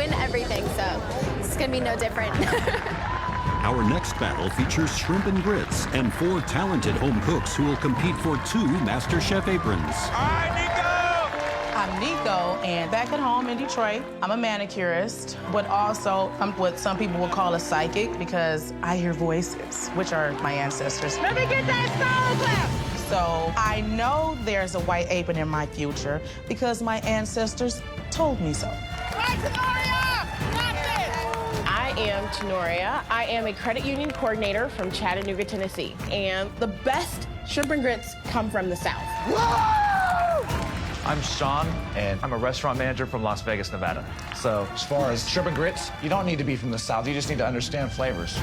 win everything, so it's gonna be no different. Our next battle features shrimp and grits and 4 talented home cooks who will compete for 2 MasterChef aprons. All right, Nico! I'm Nico, and back at home in Detroit, I'm a manicurist, but also I'm what some people would call a psychic because I hear voices, which are my ancestors. Let me get that solid clap! So I know there's a white apron in my future because my ancestors told me so. I am Tenoria. I am a credit union coordinator from Chattanooga, Tennessee. And the best shrimp and grits come from the South. Whoa! I'm Sean, and I'm a restaurant manager from Las Vegas, Nevada. So as far as shrimp and grits, you don't need to be from the South. You just need to understand flavors.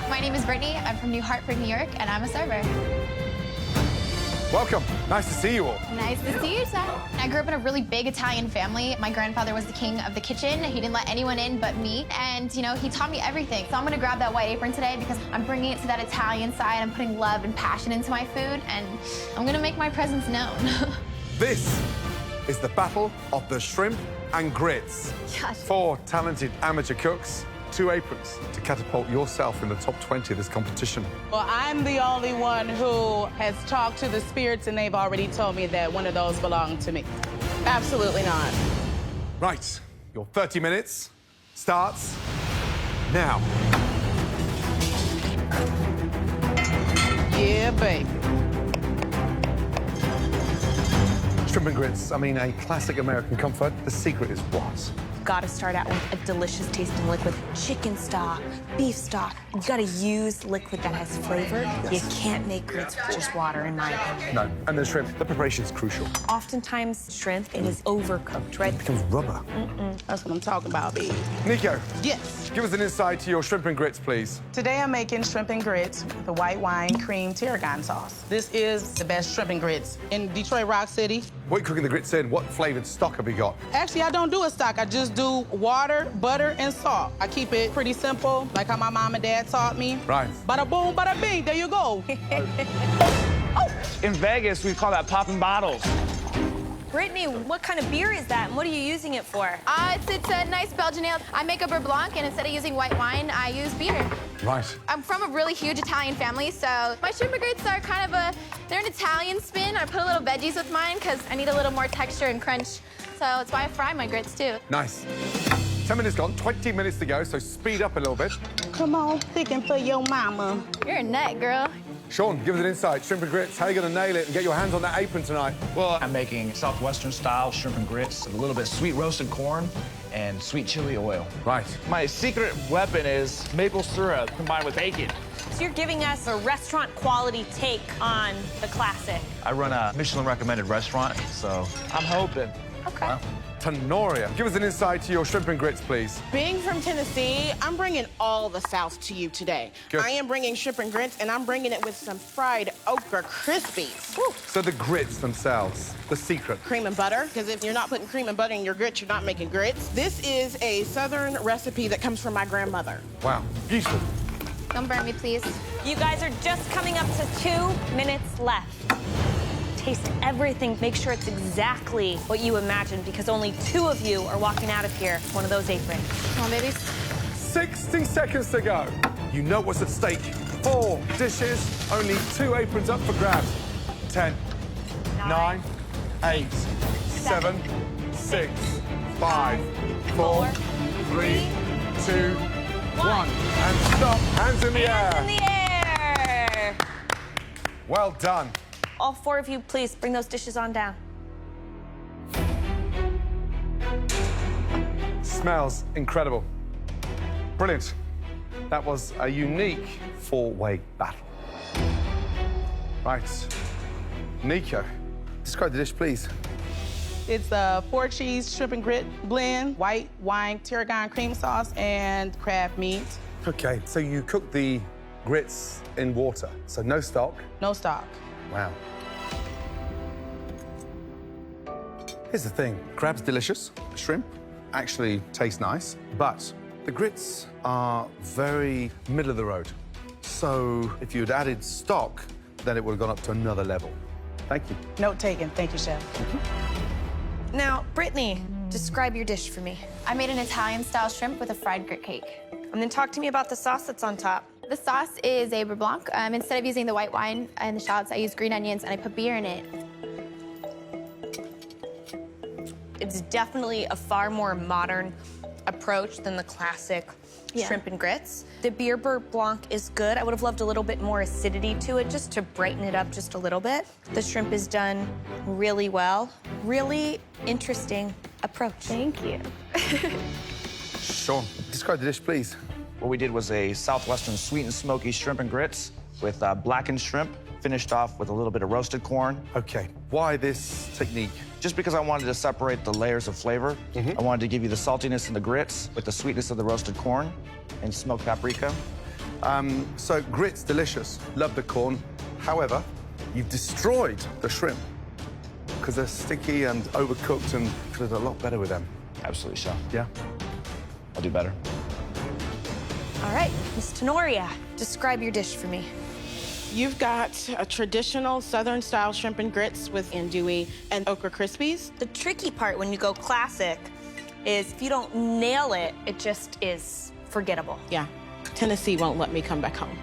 My name is Brittany. I'm from New Hartford, New York, and I'm a server. Welcome. Nice to see you all. Nice to see you, sir. I grew up in a really big Italian family. My grandfather was the king of the kitchen. He didn't let anyone in but me. And, you know, he taught me everything. So I'm gonna grab that white apron today because I'm bringing it to that Italian side. I'm putting love and passion into my food, and I'm gonna make my presence known. This is the battle of the shrimp and grits. Yes. 4 talented amateur cooks, 2 aprons to catapult yourself in the top 20 of this competition. Well, I'm the only one who has talked to the spirits, and they've already told me that one of those belonged to me. Absolutely not. Right, your 30 minutes starts now. Yeah, baby. Shrimp and grits, I mean, a classic American comfort. The secret is what? Gotta start out with a delicious tasting liquid. Chicken stock, beef stock. You gotta use liquid that has flavor. Yes. You can't make grits with just water, in my opinion. No, and the shrimp, the preparation is crucial. Oftentimes, shrimp, it is overcooked, right? It becomes rubber. That's what I'm talking about, baby. Nico, Yes. give us an insight to your shrimp and grits, please. Today I'm making shrimp and grits with a white wine cream tarragon sauce. This is the best shrimp and grits in Detroit Rock City. What are you cooking the grits in? What flavored stock have you got? Actually, I don't do a stock. I just do water, butter, and salt. I keep it pretty simple, like how my mom and dad taught me. Right. Bada boom, bada bing, there you go. In Vegas, we call that popping bottles. Brittany, what kind of beer is that, and what are you using it for? It's a nice Belgian ale. I make a beurre blanc, and instead of using white wine, I use beer. Right. I'm from a really huge Italian family, so my shrimp and grits are kind of they're an Italian spin. I put a little veggies with mine because I need a little more texture and crunch. So that's why I fry my grits, too. Nice. 10 minutes gone, 20 minutes to go, so speed up a little bit. Come on, picking for your mama. You're a nut, girl. Sean, give us an insight. Shrimp and grits, how are you going to nail it and get your hands on that apron tonight? Well, I'm making Southwestern-style shrimp and grits with a little bit of sweet roasted corn and sweet chili oil. Right. My secret weapon is maple syrup combined with bacon. So you're giving us a restaurant-quality take on the classic. I run a Michelin-recommended restaurant, so I'm hoping. Okay. Well, Tenoria, give us an insight to your shrimp and grits, please. Being from Tennessee, I'm bringing all the South to you today. Good. I am bringing shrimp and grits, and I'm bringing it with some fried okra crispies. Woo. So the grits themselves, the secret. Cream and butter, because if you're not putting cream and butter in your grits, you're not making grits. This is a Southern recipe that comes from my grandmother. Wow, beautiful. Don't burn me, please. You guys are just coming up to 2 minutes left. Taste everything. Make sure it's exactly what you imagined, because only 2 of you are walking out of here with one of those aprons. Come on, babies. 60 seconds to go. You know what's at stake. 4 dishes, only 2 aprons up for grabs. 10, 9, 8, 7, 6, 5, 4, 3, 2, 1. And stop. Hands in the air. Hands in the air. Well done. All 4 of you, please bring those dishes on down. Smells incredible. Brilliant. That was a unique 4-way battle. Right. Nico, describe the dish, please. It's a 4-cheese shrimp and grit blend, white wine tarragon cream sauce, and crab meat. Okay, so you cook the grits in water, so no stock. No stock. Wow. Here's the thing, crab's delicious, shrimp actually tastes nice, but the grits are very middle of the road. So if you'd added stock, then it would have gone up to another level. Thank you. Note taken. Thank you, Chef. Now, Brittany, describe your dish for me. I made an Italian-style shrimp with a fried grit cake. And then talk to me about the sauce that's on top. The sauce is a beurre blanc. Instead of using the white wine and the shallots, I use green onions and I put beer in it. It's definitely a far more modern approach than the classic shrimp and grits. The beer blanc is good. I would have loved a little bit more acidity to it, just to brighten it up just a little bit. The shrimp is done really well. Really interesting approach. Thank you. Sean, describe the dish, please. What we did was a southwestern sweet and smoky shrimp and grits with blackened shrimp, finished off with a little bit of roasted corn. Okay, why this technique? Just because I wanted to separate the layers of flavor. I wanted to give you the saltiness in the grits with the sweetness of the roasted corn and smoked paprika. So grits, delicious. Love the corn. However, you've destroyed the shrimp because they're sticky and overcooked and could have done a lot better with them. Absolutely, Chef. Yeah? I'll do better. All right, Miss Tenoria, describe your dish for me. You've got a traditional Southern-style shrimp and grits with andouille and okra crispies. The tricky part when you go classic is if you don't nail it, it just is forgettable. Yeah, Tennessee won't let me come back home.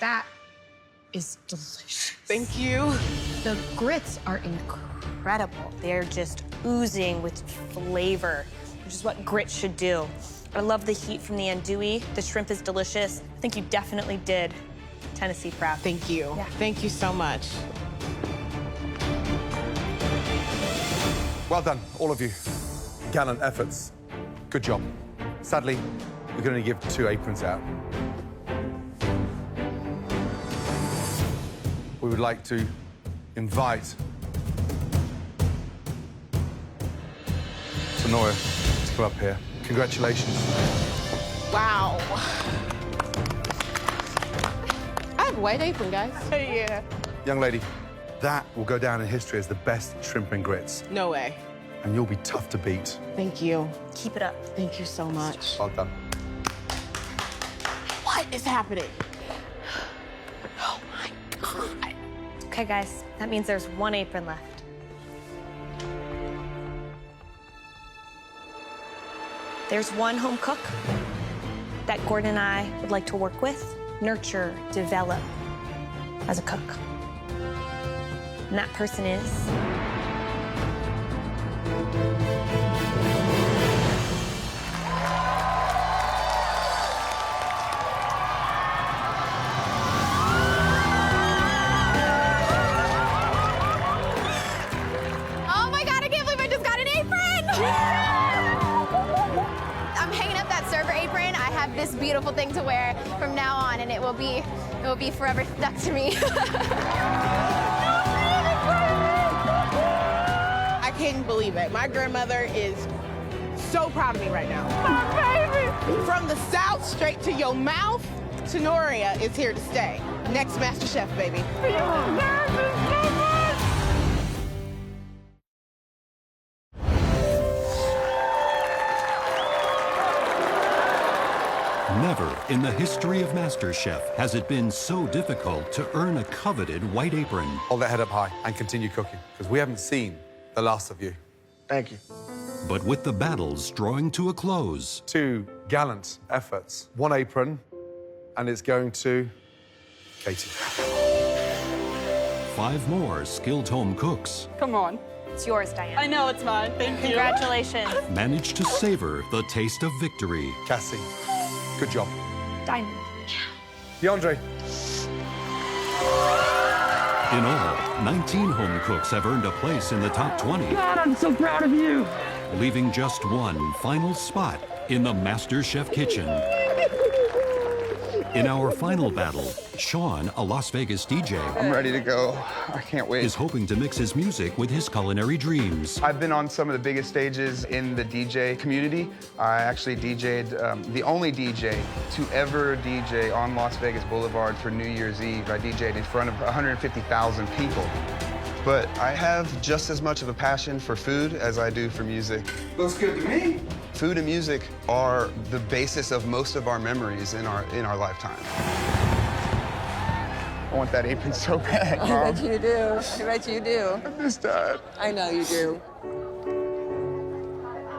That is delicious. Thank you. The grits are incredible. They're just oozing with flavor, which is what grits should do. I love the heat from the andouille. The shrimp is delicious. I think you definitely did Tennessee proud. Thank you. Yeah. Thank you so much. Well done, all of you. Gallant efforts. Good job. Sadly, we can only give 2 aprons out. We would like to invite Tenoria to come up here. Congratulations. Wow. I have a white apron, guys. Yeah. Young lady, that will go down in history as the best shrimp and grits. No way. And you'll be tough to beat. Thank you. Keep it up. Thank you so much. Well done. What is happening? Oh my God. Okay, guys, that means there's 1 apron left. There's 1 home cook that Gordon and I would like to work with, nurture, develop as a cook. And that person is... Oh my God, I can't believe I just got an apron! I'm hanging up that server apron. I have this beautiful thing to wear from now on, and it will be forever stuck to me. I can't believe it. My grandmother is so proud of me right now. My baby! From the South straight to your mouth, Tenoria is here to stay. Next Masterchef, baby. Never in the history of MasterChef has it been so difficult to earn a coveted white apron. Hold that head up high and continue cooking, because we haven't seen the last of you. Thank you. But with the battles drawing to a close, 2 gallant efforts. 1 apron, and it's going to Katie. 5 more skilled home cooks Come on. It's yours, Diane. I know it's mine. Thank you. Congratulations. managed to savor the taste of victory. Cassie, good job. Diamond. DeAndre. In all, 19 home cooks have earned a place in the top 20, God, I'm so proud of you. leaving just 1 final spot in the MasterChef kitchen. In our final battle, Sean, a Las Vegas DJ, I'm ready to go. I can't wait. is hoping to mix his music with his culinary dreams. I've been on some of the biggest stages in the DJ community. I actually DJ'd, the only DJ to ever DJ on Las Vegas Boulevard for New Year's Eve. I DJ'd in front of 150,000 people. But I have just as much of a passion for food as I do for music. Looks good to me. Food and music are the basis of most of our memories in our lifetime. I want that apron so bad, Mom. I bet you do. I bet you do. I miss Dad. I know you do.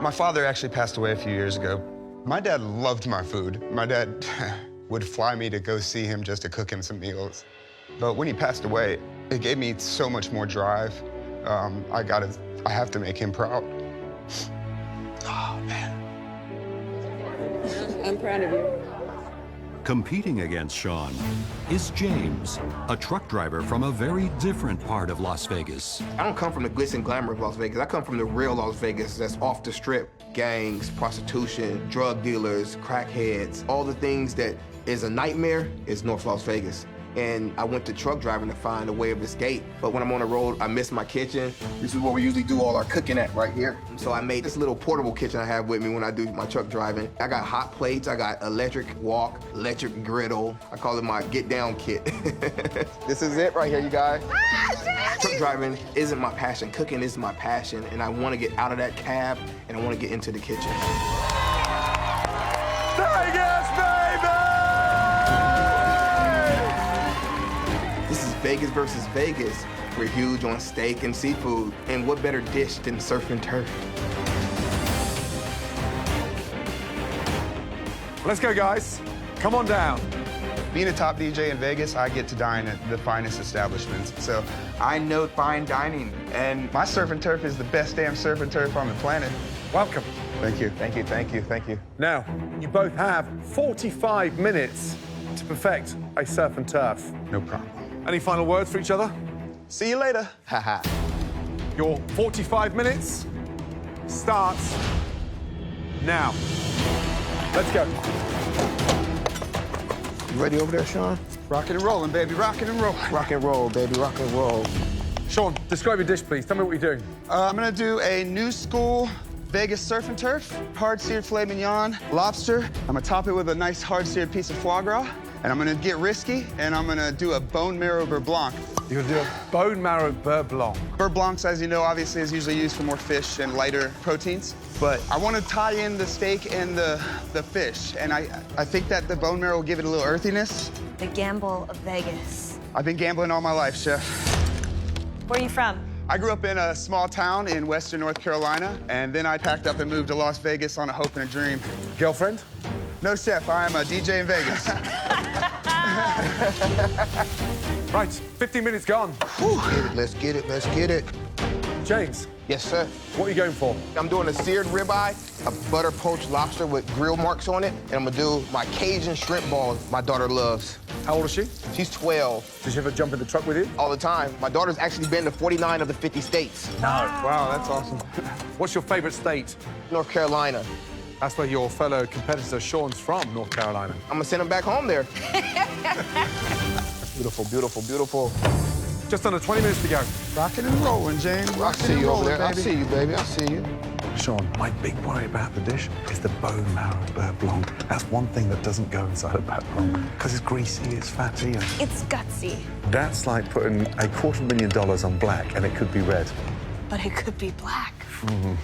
My father actually passed away a few years ago. My dad loved my food. My dad would fly me to go see him just to cook him some meals. But when he passed away, it gave me so much more drive. I have to make him proud. Oh, man. I'm proud of you. Competing against Sean is James, a truck driver from a very different part of Las Vegas. I don't come from the glitz and glamour of Las Vegas. I come from the real Las Vegas that's off the strip. Gangs, prostitution, drug dealers, crackheads, all the things that is a nightmare is North Las Vegas. And I went to truck driving to find a way of escape. But when I'm on the road, I miss my kitchen. This is where we usually do all our cooking at, right here. So I made this little portable kitchen I have with me when I do my truck driving. I got hot plates, I got electric wok, electric griddle. I call it my get down kit. This is it right here, you guys. Truck driving isn't my passion. Cooking is my passion. And I want to get out of that cab and I want to get into the kitchen. Vegas, baby! This is Vegas versus Vegas. We're huge on steak and seafood. And what better dish than surf and turf? Let's go, guys. Come on down. Being a top DJ in Vegas, I get to dine at the finest establishments. So I know fine dining. And my surf and turf is the best damn surf and turf on the planet. Welcome. Thank you, thank you, thank you, thank you. Now, you both have 45 minutes to perfect a surf and turf. No problem. Any final words for each other? See you later. Haha. Your 45 minutes starts now. Let's go. You ready over there, Sean? Rocking and rolling, baby, rocking and rolling. Rock and roll, baby, rock and roll. Sean, describe your dish, please. Tell me what you're doing. I'm gonna do a new school Vegas surf and turf, hard-seared filet mignon, lobster. I'm gonna top it with a nice hard-seared piece of foie gras. And I'm gonna get risky, and I'm gonna do a bone marrow beurre blanc. You're gonna do a bone marrow beurre blanc. Beurre blancs, as you know, obviously is usually used for more fish and lighter proteins. But I wanna tie in the steak and the fish. And I think that the bone marrow will give it a little earthiness. The gamble of Vegas. I've been gambling all my life, Chef. Where are you from? I grew up in a small town in western North Carolina, and then I packed up and moved to Las Vegas on a hope and a dream. Girlfriend? No, Chef, I am a DJ in Vegas. Right, 15 minutes gone. Let's get it, let's get it. James. Yes, sir. What are you going for? I'm doing a seared ribeye, a butter poached lobster with grill marks on it, and I'm gonna do my Cajun shrimp balls my daughter loves. How old is she? She's 12. Does she ever jump in the truck with you? All the time. My daughter's actually been to 49 of the 50 states. No. Wow, that's awesome. What's your favorite state? North Carolina. That's where your fellow competitor Sean's from, North Carolina. I'm gonna send him back home there. Beautiful, beautiful, beautiful. Just under 20 minutes to go. Rocking and rolling, James. I see you over there. I see you, baby. I see you. Sean, my big worry about the dish is the bone marrow beurre blanc. That's one thing that doesn't go inside a beurre blanc because it's greasy, it's fatty. And It's gutsy, that's like putting $250,000 on black and it could be red. but it could be black. You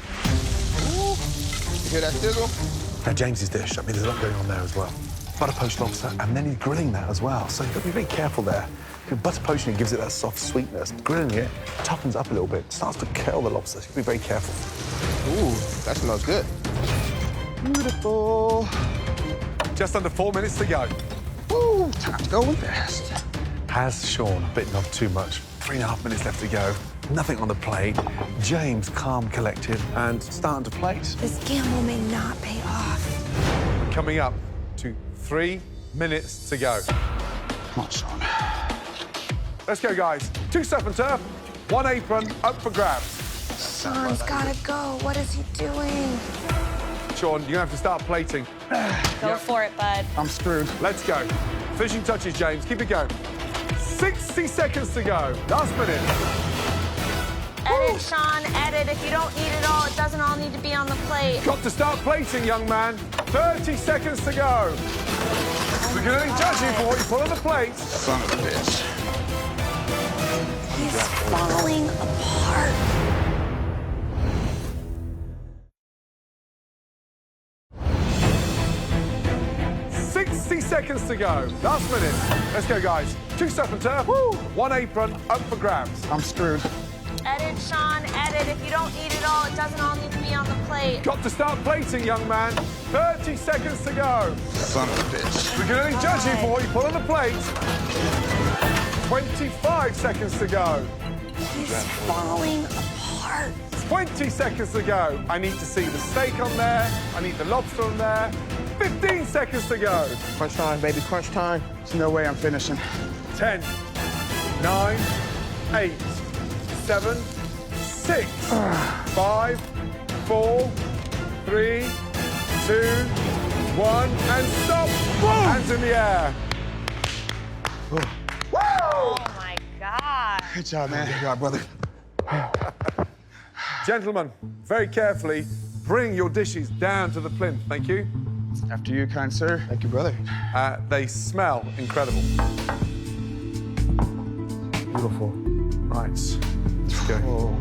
hear that sizzle? Now, James's dish, I mean, there's a lot going on there as well. Butter poached lobster, and then he's grilling that as well. So you've got to be very careful there. Because butter poaching it gives it that soft sweetness. Grilling it toughens up a little bit, starts to curl the lobster. So you've got to be very careful. Ooh, that smells good. Beautiful. Just under 4 minutes to go. Ooh, time's going fast. Has Sean bitten off too much? 3.5 minutes left to go. Nothing on the plate. James, calm, collected, and starting to plate. This gamble may not pay off. Coming up to 3 minutes to go. Come on, Sean. Let's go, guys. 2 surf and turf, 1 apron, up for grabs. Sean's gotta go. What is he doing? Sean, you're gonna have to start plating. Go for it, bud. I'm screwed. Let's go. Finishing touches, James. Keep it going. 60 seconds to go. Last minute. Edit, Sean, edit. If you don't eat it all, it doesn't all need to be on the plate. Got to start plating, young man. 30 seconds to go. We can only judge you for what you put on the plate. Son of a bitch. He's falling apart. seconds to go. Last minute. Let's go, guys. 2 surf and turf. Woo! 1 apron up for grabs. I'm screwed. Edit, Sean, edit. If you don't eat it all, it doesn't all need to be on the plate. Got to start plating, young man. 30 seconds to go. Son of a bitch. We can only judge you for what you put on the plate. 25 seconds to go. He's falling apart. 20 seconds to go. I need to see the steak on there. I need the lobster on there. 15 seconds to go. Crunch time, baby, crunch time. There's no way I'm finishing. 10, 9, 8, 7, 6, 5, 4, 3, 2, 1, and stop. Boom. Hands in the air. Oh my God. Good job, man. Good job, brother. Gentlemen, very carefully, bring your dishes down to the plinth. Thank you. After you, kind sir. Thank you, brother. They smell incredible. Beautiful. Right, let's go. Oh.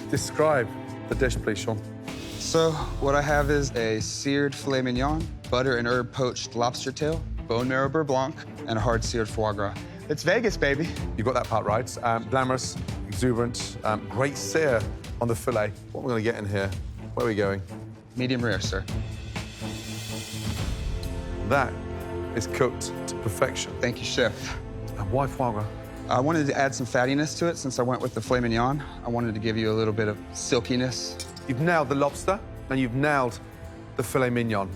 Describe the dish, please, Sean. So what I have is a seared filet mignon, butter and herb poached lobster tail, bone marrow beurre blanc, and a hard seared foie gras. It's Vegas, baby. You got that part right. Glamorous, exuberant, great sear on the filet. What are we going to get in here? Where are we going? Medium rare, sir. That is cooked to perfection. Thank you, chef. And why foie gras? I wanted to add some fattiness to it since I went with the filet mignon. I wanted to give you a little bit of silkiness. You've nailed the lobster and you've nailed the filet mignon.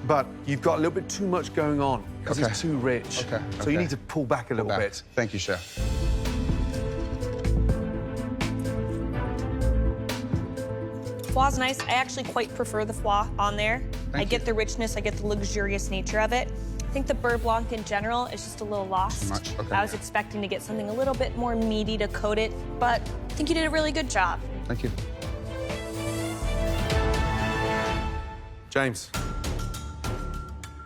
But you've got a little bit too much going on because it's too rich. Okay. So you need to pull back a little bit. Thank you, chef. Foie's nice. I actually quite prefer the foie on there. I get the richness, I get the luxurious nature of it. I think the beurre blanc in general is just a little lost. Too much? Okay. I was expecting to get something a little bit more meaty to coat it, but I think you did a really good job. Thank you. James,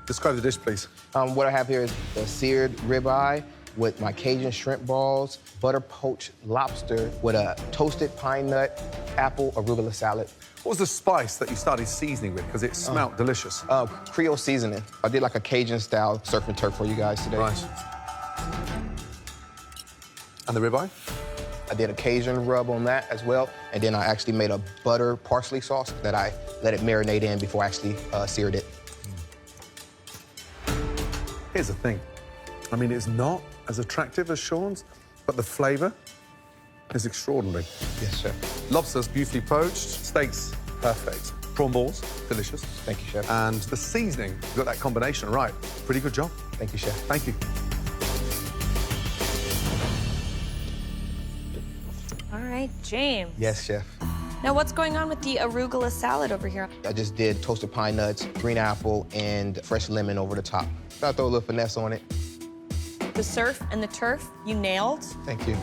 describe the dish, please. What I have here is a seared ribeye with my Cajun shrimp balls, butter poached lobster with a toasted pine nut, apple arugula salad. What was the spice that you started seasoning with? Because it smelled delicious. Creole seasoning. I did like a Cajun-style surf and turf for you guys today. Right. And the ribeye? I did a Cajun rub on that as well, and then I actually made a butter parsley sauce that I let it marinate in before I actually seared it. Here's the thing. I mean, it's not as attractive as Sean's, but the flavor is extraordinary. Yes, chef. Lobster's beautifully poached, steaks perfect, prawn balls delicious. Thank you, chef. And the seasoning, you got that combination right. Pretty good job. Thank you, chef. Thank you. All right, James. Yes, chef. Now, what's going on with the arugula salad over here? I just did toasted pine nuts, green apple, and fresh lemon over the top. I throw a little finesse on it. The surf and the turf, you nailed. Thank you.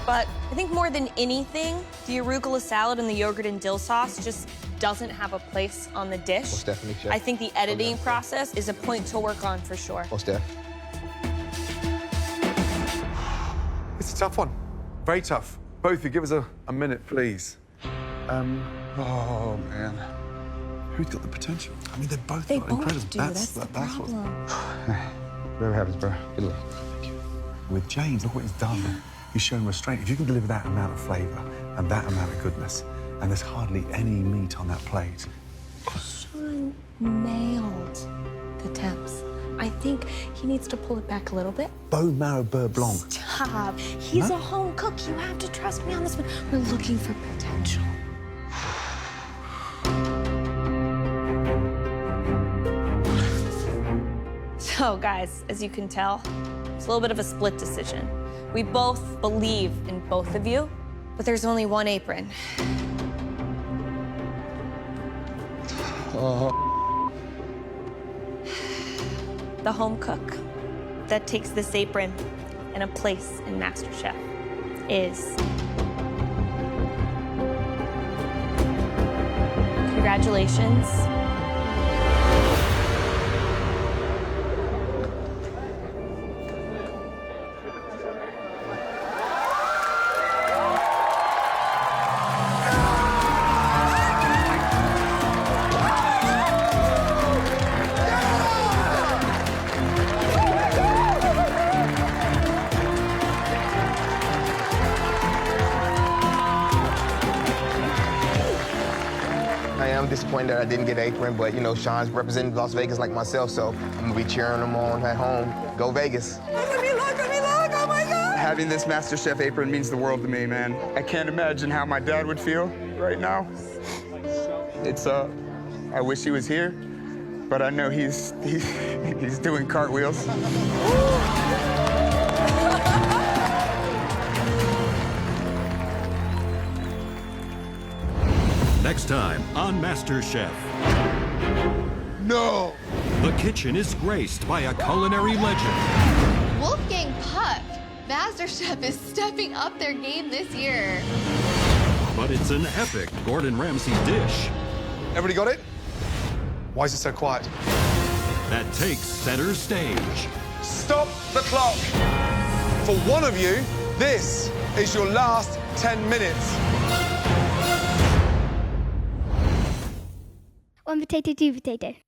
But I think more than anything, the arugula salad and the yogurt and dill sauce just doesn't have a place on the dish. Most definitely, chef. I think the editing process is a point to work on for sure. Most def. It's a tough one. Very tough. Both of you, give us a minute, please. Oh, man. Who's got the potential? I mean, they both They got both incredible. do. That's the problem. Whatever happens, bro. Good luck. With James, look what he's done. He's shown restraint. If you can deliver that amount of flavour and that amount of goodness, and there's hardly any meat on that plate. Sean nailed the temps. I think he needs to pull it back a little bit. Bone marrow beurre blanc. Stop. He's a home cook. You have to trust me on this one. We're looking for potential. So, guys, as you can tell, it's a little bit of a split decision. We both believe in both of you, but there's only one apron. The home cook that takes this apron and a place in MasterChef is... Congratulations. disappointed that I didn't get an apron, but you know, Sean's representing Las Vegas like myself, so I'm gonna be cheering him on at home. Go Vegas. Look at me, oh my God. Having this MasterChef apron means the world to me, man. I can't imagine how my dad would feel right now. I wish he was here, but I know he's doing cartwheels. Next time on MasterChef. No! The kitchen is graced by a culinary legend. Wolfgang Puck. MasterChef is stepping up their game this year. But it's an epic Gordon Ramsay dish Everybody got it? Why is it so quiet? that takes center stage. Stop the clock. For one of you, this is your last 10 minutes. One potato, two potato.